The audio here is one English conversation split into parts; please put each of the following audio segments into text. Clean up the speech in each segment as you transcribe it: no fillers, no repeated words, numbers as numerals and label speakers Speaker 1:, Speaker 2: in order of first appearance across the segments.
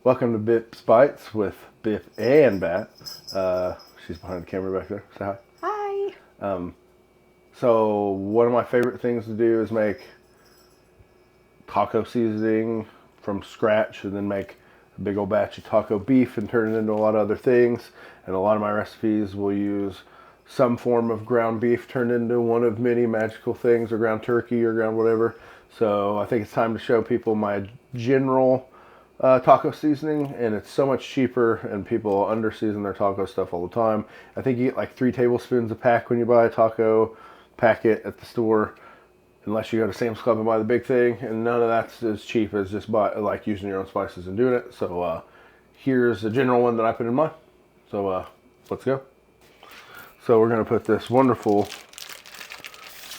Speaker 1: Welcome to Bip's Bites with Bip and Bat. She's behind the camera back there. Say hi.
Speaker 2: Hi.
Speaker 1: So one of my favorite things to do is make taco seasoning from scratch and then make a big old batch of taco beef and turn it into a lot of other things. And a lot of my recipes will use some form of ground beef turned into one of many magical things, or ground turkey or ground whatever. So I think it's time to show people my general taco seasoning, and it's so much cheaper, and people under season their taco stuff all the time. I think you get like 3 tablespoons a pack when you buy a taco packet at the store, unless you go to Sam's Club and buy the big thing, and none of that's as cheap as just like using your own spices and doing it. So here's a general one that I put in mine. So let's go. So we're going to put this wonderful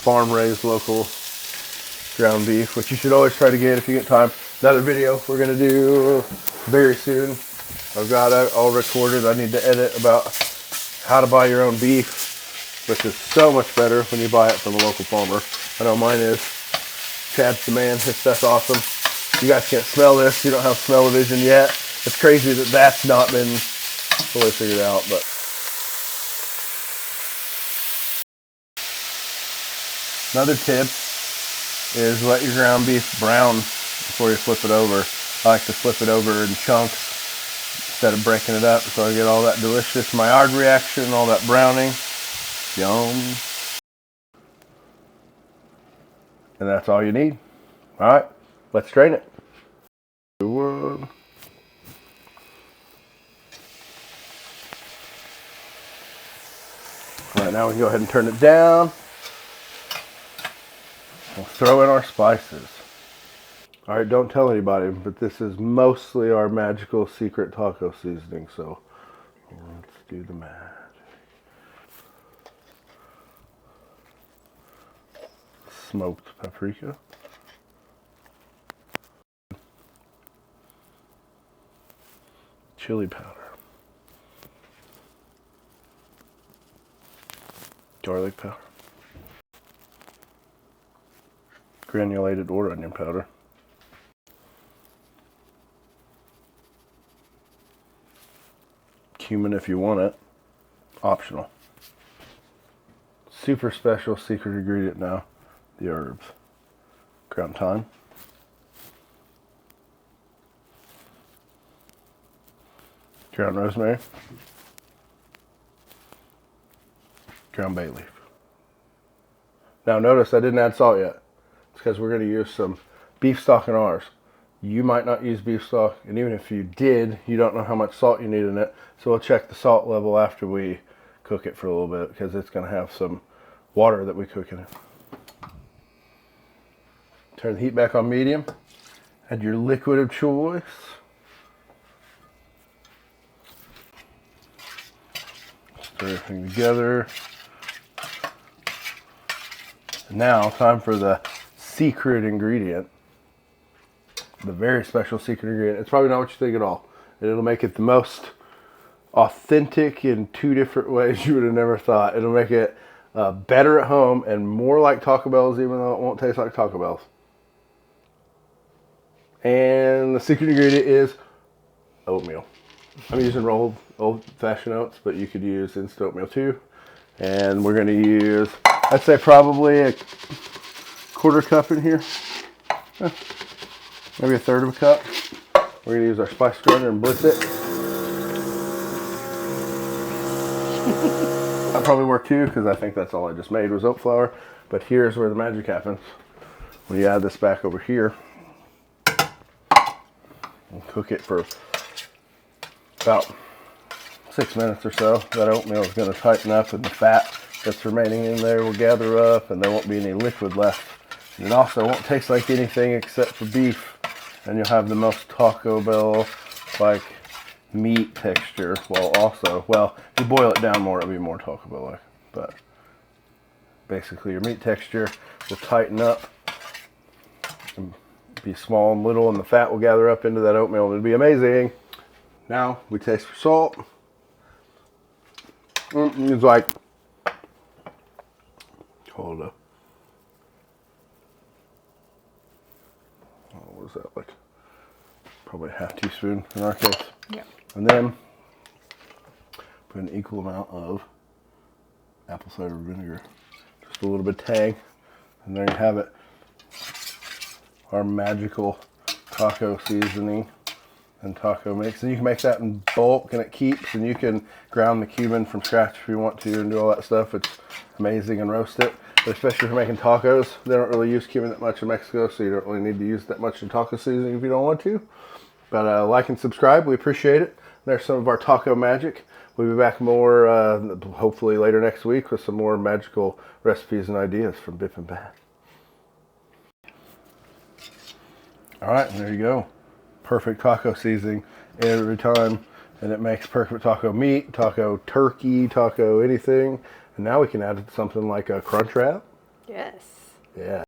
Speaker 1: farm-raised local ground beef, which you should always try to get if you get time. Another video we're going to do very soon. I've got it all recorded. I need to edit about how to buy your own beef, which is so much better when you buy it from a local farmer. I know mine is. Chad's the man. His stuff's awesome. You guys can't smell this. You don't have smell-o-vision yet. It's crazy that that's not been fully figured out, but another tip is let your ground beef brown before you flip it over. I like to flip it over in chunks instead of breaking it up, so I get all that delicious Maillard reaction, all that browning. Yum. And that's all you need. All right, let's strain it. All right, now we can go ahead and turn it down. We'll throw in our spices. All right, don't tell anybody, but this is mostly our magical secret taco seasoning, so let's do the magic. Smoked paprika. Chili powder. Garlic powder. Granulated or onion powder. Cumin if you want it, optional. Super special secret ingredient now, the herbs. Ground thyme. Ground rosemary. Ground bay leaf. Now notice I didn't add salt yet. It's because we're going to use some beef stock in ours. You might not use beef stock, and even if you did, you don't know how much salt you need in it. So we'll check the salt level after we cook it for a little bit, because it's going to have some water that we cook in it. Turn the heat back on medium. Add your liquid of choice. Stir everything together. And now, time for the secret ingredient. The very special secret ingredient. It's probably not what you think at all. And it'll make it the most authentic in 2 different ways you would have never thought. It'll make it better at home and more like Taco Bell's, even though it won't taste like Taco Bell's. And the secret ingredient is oatmeal. I'm using rolled old-fashioned oats, but you could use instant oatmeal too. And we're going to use, I'd say probably a 1/4 cup in here. Maybe 1/3 of a cup. We're going to use our spice grinder and blitz it. That probably worked too, because I think that's all I just made was oat flour. But here's where the magic happens. When you add this back over here, we'll cook it for about 6 minutes or so. That oatmeal is going to tighten up, and the fat that's remaining in there will gather up, and there won't be any liquid left. And it also won't taste like anything except for beef. And you'll have the most Taco Bell like meat texture, while also, well, if you boil it down more, it'll be more Taco Bell like. But basically your meat texture will tighten up and be small and little, and the fat will gather up into that oatmeal. It'll be amazing. Now we taste for salt. It's like, hold up. What was that like? Probably a half teaspoon in our case.
Speaker 2: Yeah.
Speaker 1: And then put an equal amount of apple cider vinegar. Just a little bit of tang. And there you have it. Our magical taco seasoning and taco mix. And you can make that in bulk and it keeps. And you can ground the cumin from scratch if you want to and do all that stuff. It's amazing, and roast it. But especially for making tacos, they don't really use cumin that much in Mexico, so you don't really need to use that much in taco seasoning if you don't want to. But like and subscribe, we appreciate it. There's some of our taco magic. We'll be back more, hopefully later next week, with some more magical recipes and ideas from Biff and Bath. All right, there you go. Perfect taco seasoning every time. And it makes perfect taco meat, taco turkey, taco anything. And now we can add something like a crunch wrap.
Speaker 2: Yes.
Speaker 1: Yeah.